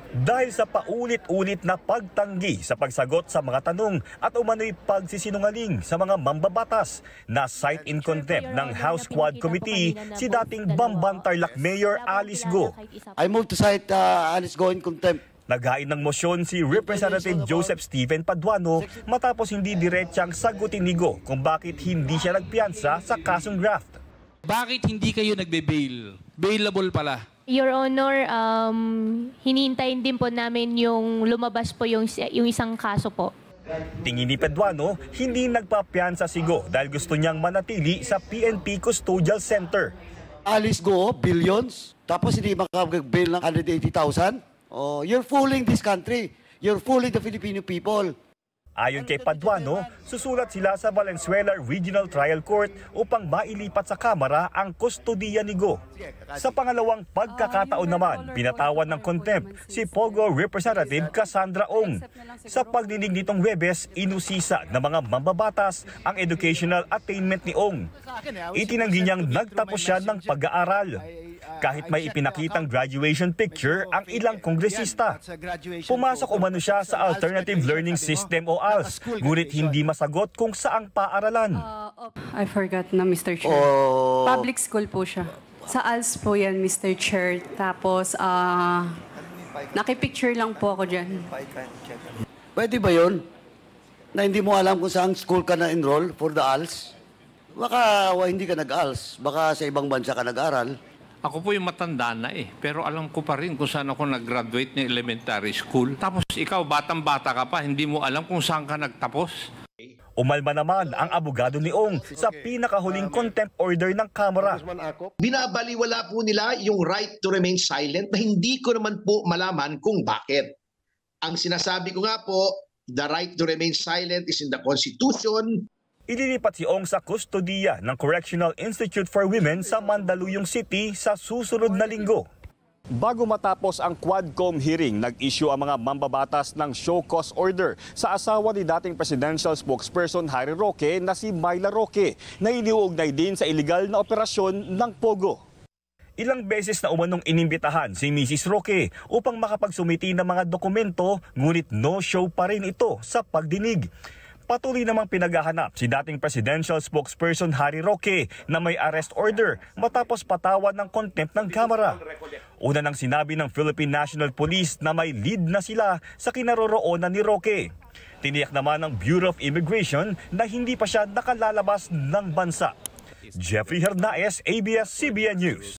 Dahil sa paulit-ulit na pagtanggi sa pagsagot sa mga tanong at umano'y pagsisinungaling sa mga mambabatas, na cite in contempt ng House Quad Committee si dating Bamban Tarlac Mayor Alice Go. I move to cite Alice Go in contempt. Naghain ng motion si Representative Joseph Steven Paduano matapos hindi diretsang sagutin ni Go kung bakit hindi siya nagpiyansa sa kasong graft. Bakit hindi kayo nagbe-bail? Bailable pala. Your Honor, hinintayin din po namin yung lumabas po yung isang kaso po. Tingin ni Paduano, hindi nagpapiyansa si Go dahil gusto niyang manatili sa PNP Custodial Center. Alice Go, billions, tapos hindi makapag-bail ng 180,000? Oh, you're fooling this country. You're fooling the Filipino people. Ayon kay Paduano, susulat sila sa Valenzuela Regional Trial Court upang mailipat sa Kamara ang kustodiya ni Go. Sa pangalawang pagkakataon naman, pinatawan ng contempt si Pogo Representative Cassandra Ong. Sa pagdinig nitong Huwebes, inusisa ng mga mambabatas ang educational attainment ni Ong. Itinanggi niyang nagtapos siya ng pag-aaral. Kahit may ipinakitang graduation picture ang ilang kongresista. Pumasok umano siya sa Alternative Learning System o ALS, ngunit hindi masagot kung saang paaralan. I forgot na, Mr. Chair. Public school po siya. Sa ALS po yan, Mr. Chair. Tapos, nakipicture lang po ako dyan. Pwede ba yun? Na hindi mo alam kung saang school ka na-enroll for the ALS? Baka hindi ka nag-ALS. Baka sa ibang bansa ka nag-aral. Ako po yung matanda na pero alam ko pa rin kung saan ako nag-graduate ng elementary school. Tapos ikaw, batang-bata ka pa, hindi mo alam kung saan ka nagtapos. Umalma naman ang abogado ni Ong sa pinakahuling contempt order ng Kamara. Binabaliwala po nila yung right to remain silent na hindi ko naman po malaman kung bakit. Ang sinasabi ko nga po, the right to remain silent is in the Constitution. Ililipat si Ong sa kustodiya ng Correctional Institute for Women sa Mandaluyong City sa susunod na linggo. Bago matapos ang Quadcom hearing, nag-issue ang mga mambabatas ng show cause order sa asawa ni dating presidential spokesperson Harry Roque na si Myla Roque, na iniuugnay din sa iligal na operasyon ng Pogo. Ilang beses na umanong inimbitahan si Mrs. Roque upang makapagsumiti ng mga dokumento, ngunit no-show pa rin ito sa pagdinig. Patuloy namang pinaghahanap si dating presidential spokesperson Harry Roque na may arrest order matapos patawan ng contempt ng Kamara. Una nang sinabi ng Philippine National Police na may lead na sila sa kinaroroonan ni Roque. Tiniyak naman ng Bureau of Immigration na hindi pa siya nakalalabas ng bansa. Jeffrey Hernaez, ABS-CBN News.